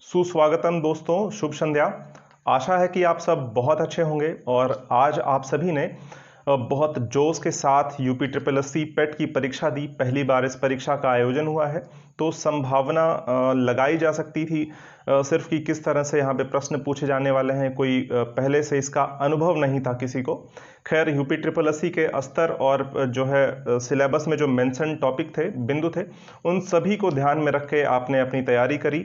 सुस्वागतम दोस्तों, शुभ संध्या। आशा है कि आप सब बहुत अच्छे होंगे और आज आप सभी ने बहुत जोश के साथ यूपी ट्रिपल एस सी पेट की परीक्षा दी। पहली बार इस परीक्षा का आयोजन हुआ है तो संभावना लगाई जा सकती थी सिर्फ कि किस तरह से यहाँ पे प्रश्न पूछे जाने वाले हैं। कोई पहले से इसका अनुभव नहीं था किसी को। खैर, यूपी ट्रिपल एस सी के स्तर और जो है सिलेबस में जो मेंशन टॉपिक थे, बिंदु थे, उन सभी को ध्यान में रख के आपने अपनी तैयारी करी।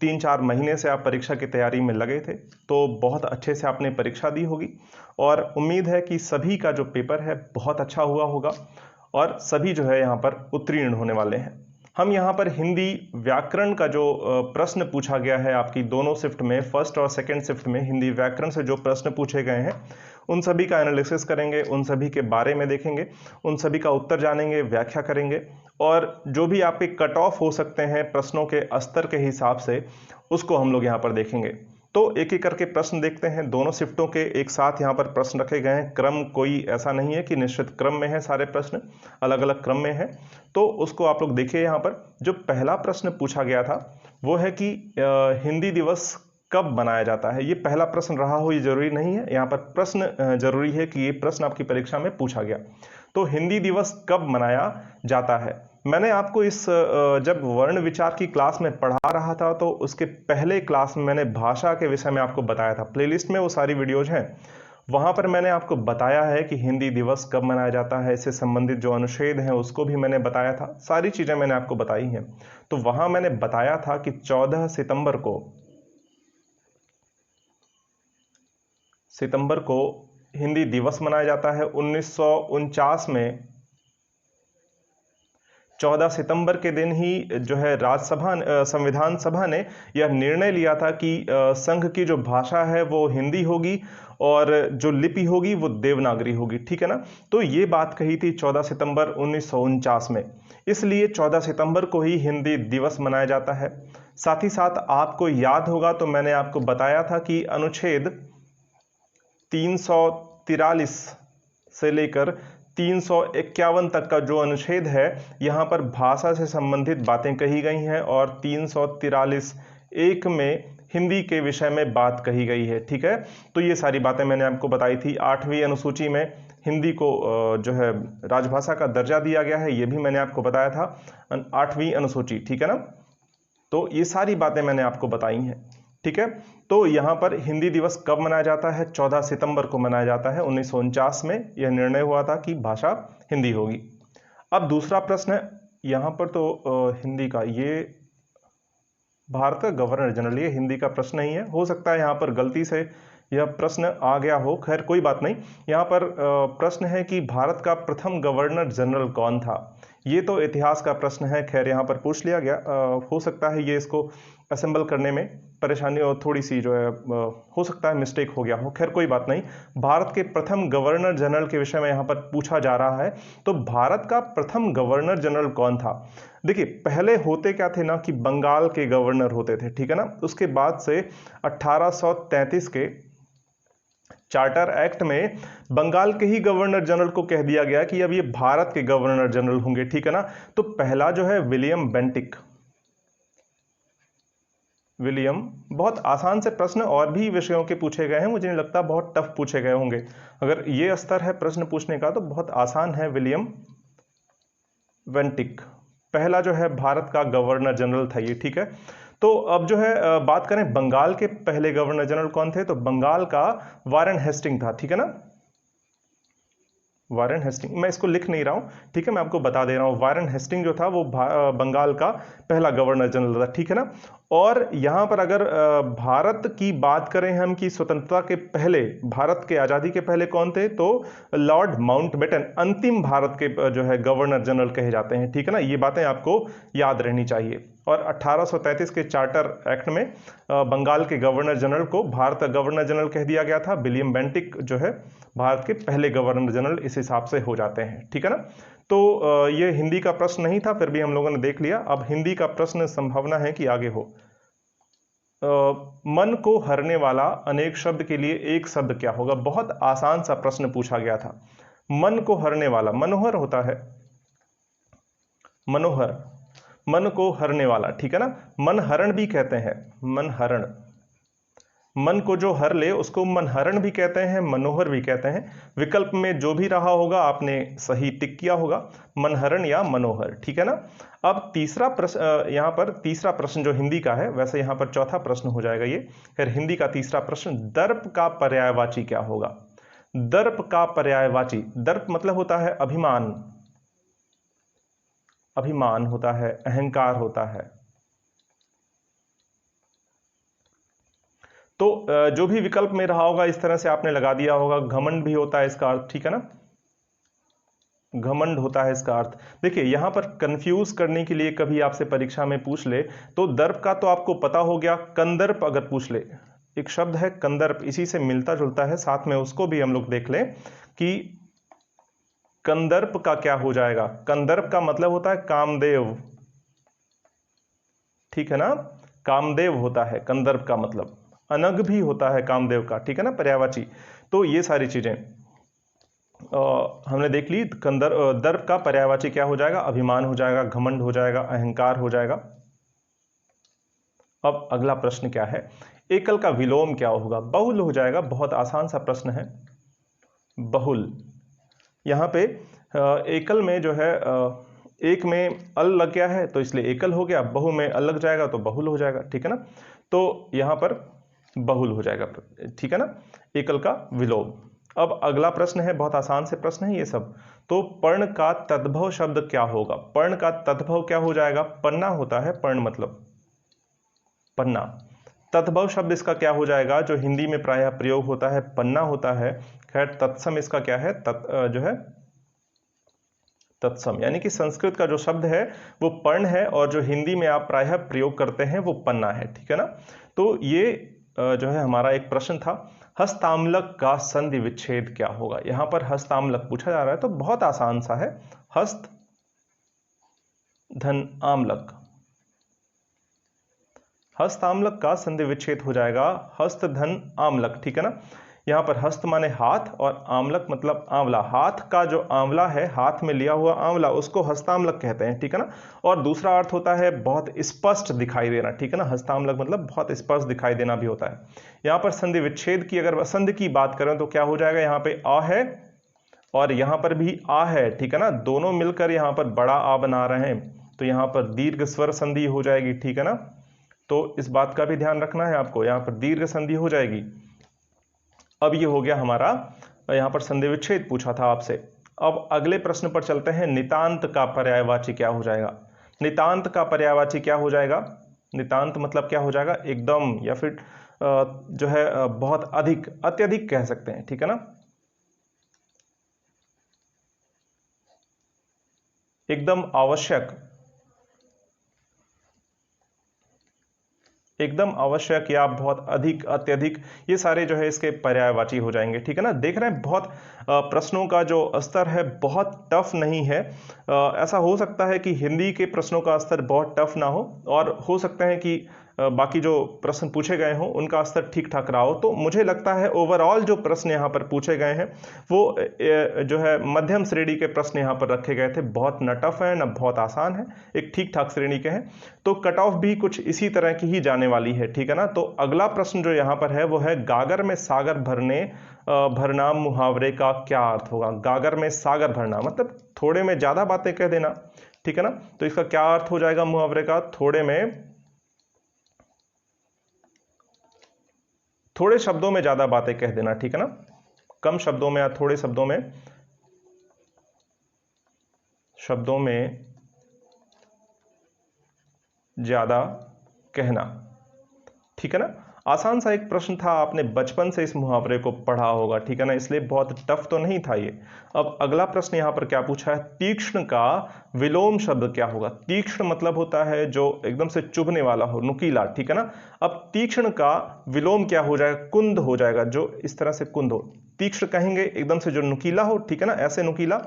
3-4 महीने से आप परीक्षा की तैयारी में लगे थे तो बहुत अच्छे से आपने परीक्षा दी होगी और उम्मीद है कि सभी का जो पेपर है बहुत अच्छा हुआ होगा और सभी जो है यहाँ पर उत्तीर्ण होने वाले हैं। हम यहाँ पर हिंदी व्याकरण का जो प्रश्न पूछा गया है आपकी दोनों शिफ्ट में, फर्स्ट और सेकंड शिफ्ट में हिंदी व्याकरण से जो प्रश्न पूछे गए हैं उन सभी का एनालिसिस करेंगे, उन सभी के बारे में देखेंगे, उन सभी का उत्तर जानेंगे, व्याख्या करेंगे और जो भी आपके कट ऑफ हो सकते हैं प्रश्नों के स्तर के हिसाब से उसको हम लोग यहाँ पर देखेंगे। तो एक एक करके प्रश्न देखते हैं। दोनों शिफ्टों के एक साथ यहाँ पर प्रश्न रखे गए हैं। क्रम कोई ऐसा नहीं है कि निश्चित क्रम में है, सारे प्रश्न अलग अलग क्रम में है। तो उसको आप लोग देखिए। यहाँ पर जो पहला प्रश्न पूछा गया था वो है कि हिंदी दिवस कब मनाया जाता है। ये पहला प्रश्न रहा हो ये जरूरी नहीं है, यहाँ पर प्रश्न जरूरी है कि ये प्रश्न आपकी परीक्षा में पूछा गया। तो हिंदी दिवस कब मनाया जाता है। मैंने आपको इस जब वर्ण विचार की क्लास में पढ़ा रहा था तो उसके पहले क्लास में मैंने भाषा के विषय में आपको बताया था। प्लेलिस्ट में वो सारी वीडियोज हैं, वहां पर मैंने आपको बताया है कि हिंदी दिवस कब मनाया जाता है। इससे संबंधित जो अनुच्छेद हैं उसको भी मैंने बताया था। सारी चीजें मैंने आपको बताई हैं। तो वहां मैंने बताया था कि 14 सितंबर को हिंदी दिवस मनाया जाता है। 1949 में 14 सितंबर के दिन ही जो है संविधान सभा ने यह निर्णय लिया था कि संघ की जो भाषा है वो हिंदी होगी और जो लिपि होगी वो देवनागरी होगी। ठीक है ना। तो ये बात कही थी 14 सितंबर 1949 में, इसलिए 14 सितंबर को ही हिंदी दिवस मनाया जाता है। साथ ही साथ आपको याद होगा तो मैंने आपको बताया था कि अनुच्छेद 343 से लेकर 351 तक का जो अनुच्छेद है यहाँ पर भाषा से संबंधित बातें कही गई हैं और 343(1) में हिंदी के विषय में बात कही गई है। ठीक है। तो ये सारी बातें मैंने आपको बताई थी। 8वीं अनुसूची में हिंदी को जो है राजभाषा का दर्जा दिया गया है, ये भी मैंने आपको बताया था। 8वीं अनुसूची, ठीक है ना। तो ये सारी बातें मैंने आपको बताई हैं। ठीक है। तो यहाँ पर हिंदी दिवस कब मनाया जाता है? 14 सितंबर को मनाया जाता है। 1949 में यह निर्णय हुआ था कि भाषा हिंदी होगी। अब दूसरा प्रश्न है यहाँ पर तो हिंदी का, ये भारत का गवर्नर जनरल, ये हिंदी का प्रश्न नहीं है। हो सकता है यहाँ पर गलती से यह प्रश्न आ गया हो, खैर कोई बात नहीं। यहाँ पर प्रश्न है कि भारत का प्रथम गवर्नर जनरल कौन था। ये तो इतिहास का प्रश्न है, खैर यहाँ पर पूछ लिया गया। हो सकता है ये इसको असेंबल करने में परेशानी और थोड़ी सी जो है हो सकता है मिस्टेक हो गया हो, खैर कोई बात नहीं। भारत के प्रथम गवर्नर जनरल के विषय में यहाँ पर पूछा जा रहा है। तो भारत का प्रथम गवर्नर जनरल कौन था? देखिए, पहले होते क्या थे ना कि बंगाल के गवर्नर होते थे। ठीक है ना। उसके बाद से 1833 के चार्टर एक्ट में बंगाल के ही गवर्नर जनरल को कह दिया गया कि अब ये भारत के गवर्नर जनरल होंगे। ठीक है ना। तो पहला जो है विलियम बेंटिक। बहुत आसान से प्रश्न और भी विषयों के पूछे गए हैं, मुझे नहीं लगता बहुत टफ पूछे गए होंगे। अगर ये स्तर है प्रश्न पूछने का तो बहुत आसान है। विलियम बेंटिक पहला जो है भारत का गवर्नर जनरल था ये। ठीक है। तो अब जो है बात करें बंगाल के पहले गवर्नर जनरल कौन थे, तो बंगाल का वारेन हेस्टिंग था। ठीक है ना। वारेन हेस्टिंग, मैं इसको लिख नहीं रहा हूं, ठीक है, मैं आपको बता दे रहा हूं। वारेन हेस्टिंग जो था वो बंगाल का पहला गवर्नर जनरल था। ठीक है ना। और यहां पर अगर भारत की बात करें हम कि स्वतंत्रता के पहले, भारत के आजादी के पहले कौन थे, तो लॉर्ड माउंटबेटन अंतिम भारत के जो है गवर्नर जनरल कहे जाते हैं। ठीक है ना। ये बातें आपको याद रहनी चाहिए। और 1833 के चार्टर एक्ट में बंगाल के गवर्नर जनरल को भारत का गवर्नर जनरल कह दिया गया था। विलियम बेंटिक जो है भारत के पहले गवर्नर जनरल इस हिसाब से हो जाते हैं। ठीक है ना। तो ये हिंदी का प्रश्न नहीं था, फिर भी हम लोगों ने देख लिया। अब हिंदी का प्रश्न संभावना है कि आगे हो। मन को हरने वाला अनेक शब्द के लिए एक शब्द क्या होगा? बहुत आसान सा प्रश्न पूछा गया था। मन को हरने वाला, मनोहर होता है, मनोहर। मन को हरने वाला, ठीक है ना। मन हरण भी कहते हैं, मन हरण, मन को जो हर ले उसको मनहरण भी कहते हैं, मनोहर भी कहते हैं। विकल्प में जो भी रहा होगा आपने सही टिक किया होगा, मनहरण या मनोहर, ठीक है ना। अब तीसरा प्रश्न, यहाँ पर तीसरा प्रश्न जो हिंदी का है, वैसे यहाँ पर चौथा प्रश्न हो जाएगा ये। फिर हिंदी का तीसरा प्रश्न, दर्प का पर्यायवाची क्या होगा। दर्प का पर्यायवाची, दर्प मतलब होता है अभिमान, अभिमान होता है, अहंकार होता है। तो जो भी विकल्प में रहा होगा इस तरह से आपने लगा दिया होगा। घमंड भी होता है इसका अर्थ, ठीक है ना, घमंड होता है इसका अर्थ। देखिए यहां पर कंफ्यूज करने के लिए कभी आपसे परीक्षा में पूछ ले तो दर्प का तो आपको पता हो गया, कंदर्प अगर पूछ ले, एक शब्द है कंदर्प, इसी से मिलता जुलता है, साथ में उसको भी हम लोग देख लें कि कंदर्प का क्या हो जाएगा। कंदर्प का मतलब होता है कामदेव, ठीक है ना, कामदेव होता है कंदर्प का मतलब। अनग भी होता है कामदेव का, ठीक है ना, पर्यायवाची। तो ये सारी चीजें हमने देख ली। दर्प का पर्यायवाची क्या हो जाएगा, अभिमान हो जाएगा, घमंड हो जाएगा, अहंकार हो जाएगा। अब अगला प्रश्न क्या है, एकल का विलोम क्या होगा। बहुल हो जाएगा, बहुत आसान सा प्रश्न है, बहुल। यहां पे एकल में जो है एक में अल लग गया है तो इसलिए एकल हो गया, बहु में अल लग जाएगा तो बहुल हो जाएगा, ठीक है ना। तो यहां पर बहुल हो जाएगा, ठीक है ना, एकल का विलोम। अब अगला प्रश्न है, बहुत आसान से प्रश्न है ये सब। तो पर्ण का तद्भव शब्द क्या होगा। पर्ण का तद्भव क्या हो जाएगा, पन्ना होता है, पर्ण मतलब पन्ना। तद्भव शब्द इसका क्या हो जाएगा, जो हिंदी में प्रायः प्रयोग होता है पन्ना होता है। खैर तत्सम इसका क्या है, जो है तत्सम, यानी कि संस्कृत का जो शब्द है वो पर्ण है और जो हिंदी में आप प्रायः प्रयोग करते हैं वो पन्ना है, ठीक है ना। तो ये जो है हमारा एक प्रश्न था। हस्तामलक का संधि विच्छेद क्या होगा। यहां पर हस्तामलक पूछा जा रहा है तो बहुत आसान सा है, हस्त धन आमलक, हस्तामलक का संधि विच्छेद हो जाएगा हस्त धन आमलक, ठीक है ना। यहां पर हस्त माने हाथ और आमलक मतलब आंवला। हाथ का जो आंवला है, हाथ में लिया हुआ आंवला, उसको हस्तामलक कहते हैं, ठीक है ना। और दूसरा अर्थ होता है बहुत स्पष्ट दिखाई देना, ठीक है ना। हस्तामलक मतलब बहुत स्पष्ट दिखाई देना भी होता है। यहां पर संधि विच्छेद की अगर संधि की बात करें तो क्या हो जाएगा, यहां पे आ है और यहां पर भी आ है, ठीक है ना, दोनों मिलकर यहां पर बड़ा आ बना रहे हैं, तो यहां पर दीर्घ स्वर संधि हो जाएगी, ठीक है ना। तो इस बात का भी ध्यान रखना है आपको, यहां पर दीर्घ संधि हो जाएगी। अब ये हो गया हमारा, यहां पर संधि विच्छेद पूछा था आपसे। अब अगले प्रश्न पर चलते हैं, नितांत का पर्यायवाची क्या हो जाएगा। नितांत का पर्यायवाची क्या हो जाएगा, नितांत मतलब क्या हो जाएगा, एकदम, या फिर जो है बहुत अधिक, अत्यधिक कह सकते हैं, ठीक है ना, एकदम आवश्यक, एकदम आवश्यक या बहुत अधिक, अत्यधिक, ये सारे जो है इसके पर्यायवाची हो जाएंगे, ठीक है ना। देख रहे हैं बहुत प्रश्नों का जो स्तर है बहुत टफ नहीं है। ऐसा हो सकता है कि हिंदी के प्रश्नों का स्तर बहुत टफ ना हो और हो सकता है कि बाकी जो प्रश्न पूछे गए हों उनका स्तर ठीक ठाक रहा हो। तो मुझे लगता है ओवरऑल जो प्रश्न यहाँ पर पूछे गए हैं वो जो है मध्यम श्रेणी के प्रश्न यहाँ पर रखे गए थे, बहुत न टफ है न बहुत आसान है, एक ठीक ठाक श्रेणी के हैं। तो कट ऑफ भी कुछ इसी तरह की ही जाने वाली है, ठीक है ना। तो अगला प्रश्न जो यहाँ पर है वो है, गागर में सागर भरने भरना मुहावरे का क्या अर्थ होगा। गागर में सागर भरना मतलब थोड़े में ज्यादा बातें कह देना, ठीक है ना। तो इसका क्या अर्थ हो जाएगा मुहावरे का, थोड़े शब्दों में ज्यादा बातें कह देना, ठीक है ना, कम शब्दों में या थोड़े शब्दों में ज्यादा कहना, ठीक है ना। आसान सा एक प्रश्न था, आपने बचपन से इस मुहावरे को पढ़ा होगा, ठीक है ना, इसलिए बहुत टफ तो नहीं था ये। अब अगला प्रश्न यहां पर क्या पूछा है, तीक्ष्ण का विलोम शब्द क्या होगा। तीक्ष्ण मतलब होता है जो एकदम से चुभने वाला हो, नुकीला, ठीक है ना। अब तीक्ष्ण का विलोम क्या हो जाएगा, कुंद हो जाएगा, जो इस तरह से कुंद हो। तीक्ष्ण कहेंगे एकदम से जो नुकीला हो, ठीक है ना, ऐसे नुकीला।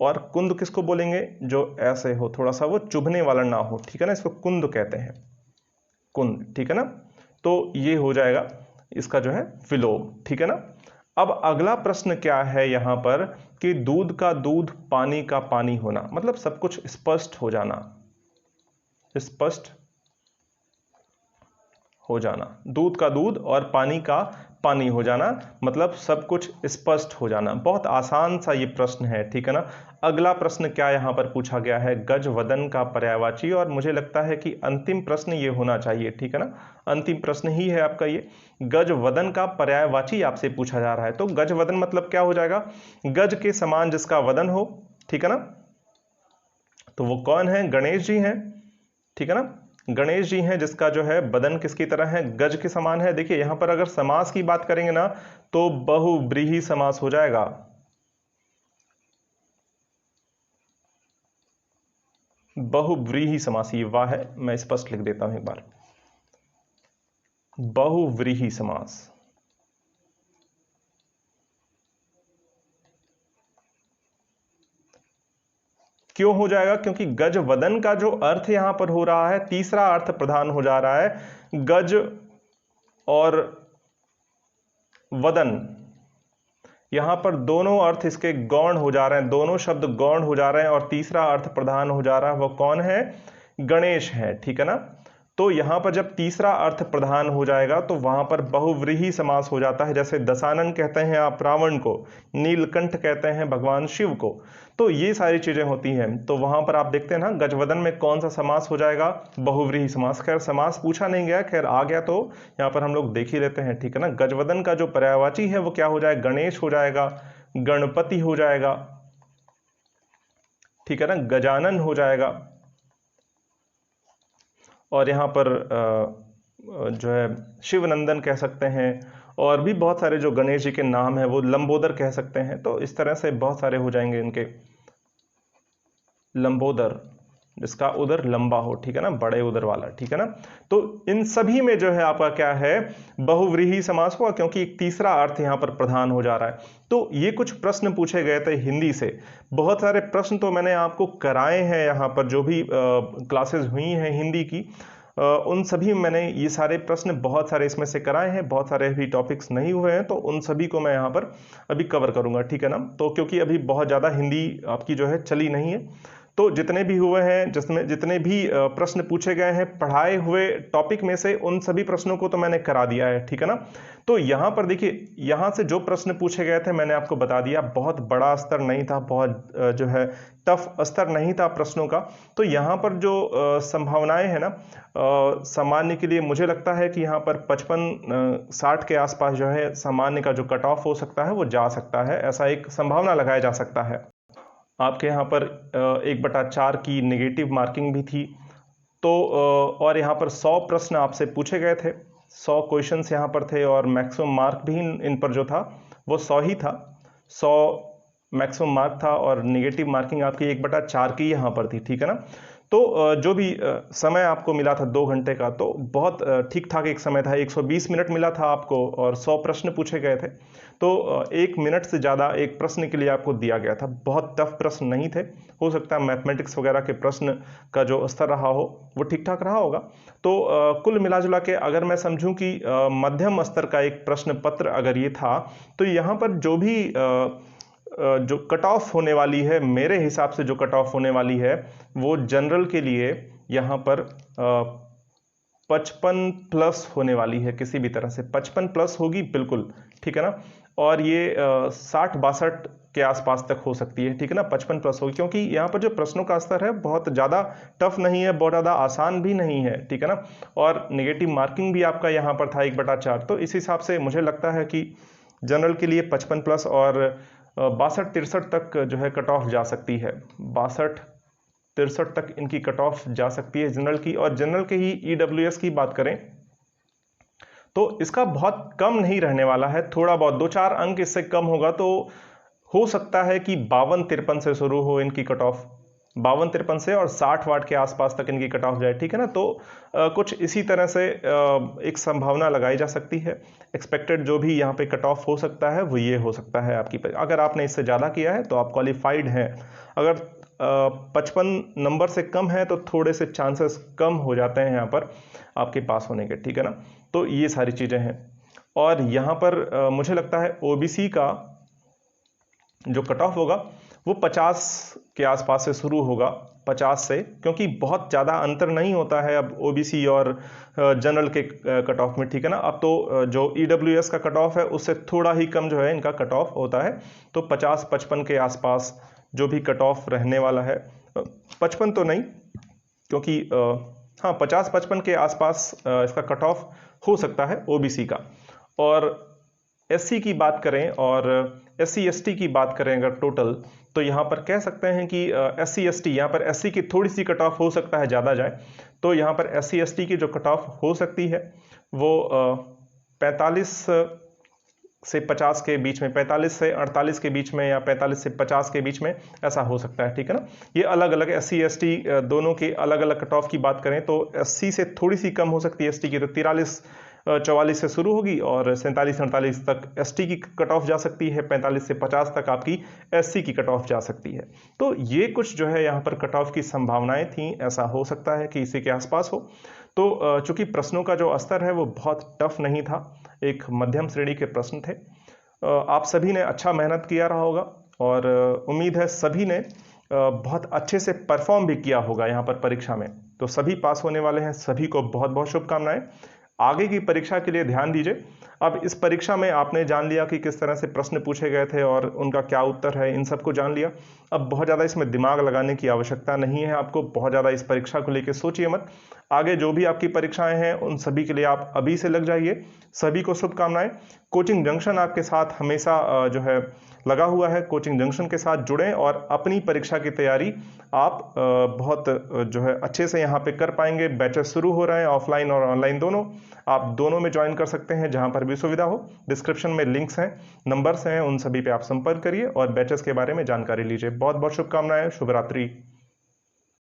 और कुंद किसको बोलेंगे, जो ऐसे हो, थोड़ा सा वो चुभने वाला ना हो, ठीक है ना, इसको कुंद कहते हैं, कुंद, ठीक है ना। तो ये हो जाएगा इसका जो है विलोम, ठीक है ना। अब अगला प्रश्न क्या है यहां पर कि दूध का दूध, पानी का पानी होना, मतलब सब कुछ स्पष्ट हो जाना, स्पष्ट हो जाना, दूध का दूध और पानी का पानी हो जाना, मतलब सब कुछ स्पष्ट हो जाना। बहुत आसान सा ये प्रश्न है, ठीक है ना। अगला प्रश्न क्या यहां पर पूछा गया है, गज वदन का पर्यायवाची, और मुझे लगता है कि अंतिम प्रश्न ये होना चाहिए, ठीक है ना। अंतिम प्रश्न ही है आपका ये, गज वदन का पर्यायवाची आपसे पूछा जा रहा है। तो गज वदन मतलब क्या हो जाएगा, गज के समान जिसका वदन हो, ठीक है ना। तो वो कौन है, गणेश जी हैं, ठीक है ना। गणेश जी हैं जिसका जो है बदन किसकी तरह है, गज के समान है। देखिए यहां पर अगर समास की बात करेंगे ना तो बहुव्रीहि समास हो जाएगा। बहुव्रीहि समास, ये वाह है, मैं स्पष्ट लिख देता हूं एक बार, बहुव्रीहि समास। क्यों हो जाएगा, क्योंकि गज वदन का जो अर्थ यहां पर हो रहा है, तीसरा अर्थ प्रधान हो जा रहा है। गज और वदन, यहां पर दोनों अर्थ इसके गौण हो जा रहे हैं, दोनों शब्द गौण हो जा रहे हैं, और तीसरा अर्थ प्रधान हो जा रहा है। वो कौन है, गणेश है, ठीक है ना। तो यहां पर जब तीसरा अर्थ प्रधान हो जाएगा तो वहां पर बहुव्रीहि समास हो जाता है। जैसे दशानन कहते हैं आप रावण को, नीलकंठ कहते हैं भगवान शिव को, तो ये सारी चीजें होती हैं। तो वहां पर आप देखते हैं ना गजवदन में कौन सा समास हो जाएगा, बहुव्रीहि समास। खैर समास पूछा नहीं गया, खैर आ गया तो यहां पर हम लोग देख ही लेते हैं, ठीक है ना। गजवदन का जो पर्यायवाची है वो क्या हो जाएगा, गणेश हो जाएगा, गणपति हो जाएगा, ठीक है ना, गजानन हो जाएगा, और यहाँ पर जो है शिवनंदन कह सकते हैं, और भी बहुत सारे जो गणेश जी के नाम है वो लंबोदर कह सकते हैं। तो इस तरह से बहुत सारे हो जाएंगे इनके, लंबोदर जिसका उदर लंबा हो, ठीक है ना, बड़े उदर वाला, ठीक है ना। तो इन सभी में जो है आपका क्या है, बहुव्रीहि समास हुआ, क्योंकि एक तीसरा अर्थ यहां पर प्रधान हो जा रहा है। तो ये कुछ प्रश्न पूछे गए थे हिंदी से, बहुत सारे प्रश्न तो मैंने आपको कराए हैं यहाँ पर, जो भी क्लासेस हुई हैं हिंदी की, उन सभी में मैंने ये सारे प्रश्न बहुत सारे इसमें से कराए हैं, बहुत सारे भी टॉपिक्स नहीं हुए हैं, तो उन सभी को मैं यहाँ पर अभी कवर करूंगा, ठीक है ना। तो क्योंकि अभी बहुत ज़्यादा हिंदी आपकी जो है चली नहीं है, तो जितने भी हुए हैं, जिसमें जितने भी प्रश्न पूछे गए हैं पढ़ाए हुए टॉपिक में से, उन सभी प्रश्नों को तो मैंने करा दिया है, ठीक है ना। तो यहाँ पर देखिए, यहाँ से जो प्रश्न पूछे गए थे मैंने आपको बता दिया, बहुत बड़ा स्तर नहीं था, बहुत जो है टफ स्तर नहीं था प्रश्नों का। तो यहाँ पर जो संभावनाएं है ना सामान्य के लिए, मुझे लगता है कि यहाँ पर 55-60 के आसपास जो है सामान्य का जो कट ऑफ हो सकता है वो जा सकता है, ऐसा एक संभावना लगाया जा सकता है। आपके यहाँ पर 1/4 की नेगेटिव मार्किंग भी थी। तो और यहाँ पर 100 प्रश्न आपसे पूछे गए थे, 100 क्वेश्चंस यहाँ पर थे, और मैक्सिमम मार्क भी इन पर जो था वो 100 ही था, 100 मैक्सिमम मार्क था, और नेगेटिव मार्किंग आपकी 1/4 की यहाँ पर थी, ठीक है ना। तो जो भी समय आपको मिला था 2 घंटे का, तो बहुत ठीक ठाक एक समय था, 120 मिनट मिला था आपको, और 100 प्रश्न पूछे गए थे। तो 1 मिनट से ज़्यादा एक प्रश्न के लिए आपको दिया गया था, बहुत टफ प्रश्न नहीं थे। हो सकता है मैथमेटिक्स वगैरह के प्रश्न का जो स्तर रहा हो वो ठीक ठाक रहा होगा। तो कुल मिला जुला के अगर मैं समझूं कि मध्यम स्तर का एक प्रश्न पत्र अगर ये था, तो यहाँ पर जो भी जो कट ऑफ होने वाली है, मेरे हिसाब से जो कट ऑफ होने वाली है वो जनरल के लिए यहाँ पर 55 प्लस होने वाली है, किसी भी तरह से 55 प्लस होगी बिल्कुल, ठीक है ना। और ये 60-62 के आसपास तक हो सकती है, ठीक है ना, 55 प्लस होगी, क्योंकि यहाँ पर जो प्रश्नों का स्तर है बहुत ज़्यादा टफ नहीं है, बहुत ज़्यादा आसान भी नहीं है, ठीक है ना। और नेगेटिव मार्किंग भी आपका यहाँ पर था 1/4, तो इस हिसाब से मुझे लगता है कि जनरल के लिए 55 प्लस और 62-63 तक जो है कट ऑफ जा सकती है, 62-63 तक इनकी कट ऑफ जा सकती है जनरल की। और जनरल के ही ईडब्ल्यूएस की बात करें तो इसका बहुत कम नहीं रहने वाला है, थोड़ा बहुत 2-4 अंक इससे कम होगा। तो हो सकता है कि 52-53 से शुरू हो इनकी कट ऑफ, 52-53 से, और 60 वाट के आसपास तक इनकी कट ऑफ जाए, ठीक है ना। तो कुछ इसी तरह से एक संभावना लगाई जा सकती है। एक्सपेक्टेड जो भी यहाँ पे कट ऑफ हो सकता है वो ये हो सकता है आपकी, अगर आपने इससे ज़्यादा किया है तो आप क्वालिफाइड हैं, अगर 55 नंबर से कम है तो थोड़े से चांसेस कम हो जाते हैं यहाँ पर आपके पास होने के, ठीक है ना। तो ये सारी चीज़ें हैं। और यहाँ पर मुझे लगता है ओबीसी का जो कट ऑफ होगा वो 50 के आसपास से शुरू होगा, 50 से, क्योंकि बहुत ज़्यादा अंतर नहीं होता है अब ओबीसी और जनरल के कट ऑफ में, ठीक है ना। अब तो जो ईडब्ल्यूएस का कट ऑफ है उससे थोड़ा ही कम जो है इनका कट ऑफ होता है, तो 50-55 के आसपास जो भी कट ऑफ रहने वाला है, 55 तो नहीं, क्योंकि हाँ 50-55 के आसपास इसका कट ऑफ हो सकता है ओबीसी का। और एससी की बात करें और एससी एसटी की बात करें अगर टोटल, तो यहाँ पर कह सकते हैं कि एससी एसटी, यहाँ पर एससी की थोड़ी सी कट ऑफ हो सकता है ज़्यादा जाए, तो यहाँ पर एससी एसटी की जो कट ऑफ हो सकती है वो 45 से 50 के बीच में, 45 से 48 के बीच में, या 45 से 50 के बीच में ऐसा हो सकता है, ठीक है ना। ये अलग अलग एससी एसटी दोनों के अलग अलग कट ऑफ की बात करें तो एससी से थोड़ी सी कम हो सकती है एसटी की, तो 43-44 से शुरू होगी और 47-48 तक एसटी की कट ऑफ जा सकती है, 45 से 50 तक आपकी एससी की कट ऑफ जा सकती है। तो ये कुछ जो है यहाँ पर कट ऑफ की संभावनाएं थी, ऐसा हो सकता है कि इसी के आसपास हो। तो चूंकि प्रश्नों का जो स्तर है वो बहुत टफ नहीं था, एक मध्यम श्रेणी के प्रश्न थे। आप सभी ने अच्छा मेहनत किया रहा होगा और उम्मीद है सभी ने बहुत अच्छे से परफॉर्म भी किया होगा यहाँ पर परीक्षा में। तो सभी पास होने वाले हैं, सभी को बहुत बहुत शुभकामनाएं। आगे की परीक्षा के लिए ध्यान दीजिए। अब इस परीक्षा में आपने जान लिया कि किस तरह से प्रश्न पूछे गए थे और उनका क्या उत्तर है, इन सबको जान लिया। अब बहुत ज़्यादा इसमें दिमाग लगाने की आवश्यकता नहीं है, आपको बहुत ज़्यादा इस परीक्षा को लेकर सोचिए मत। आगे जो भी आपकी परीक्षाएं हैं उन सभी के लिए आप अभी से लग जाइए। सभी को शुभकामनाएं। कोचिंग जंक्शन आपके साथ हमेशा जो है लगा हुआ है, कोचिंग जंक्शन के साथ जुड़ें और अपनी परीक्षा की तैयारी आप बहुत जो है अच्छे से यहाँ पे कर पाएंगे। बैचेस शुरू हो रहे हैं, ऑफलाइन और ऑनलाइन दोनों, आप दोनों में ज्वाइन कर सकते हैं जहाँ पर भी सुविधा हो। डिस्क्रिप्शन में लिंक्स हैं, नंबर्स हैं, उन सभी पे आप संपर्क करिए और बैचेस के बारे में जानकारी लीजिए। बहुत बहुत शुभकामनाएं, शुभ रात्रि।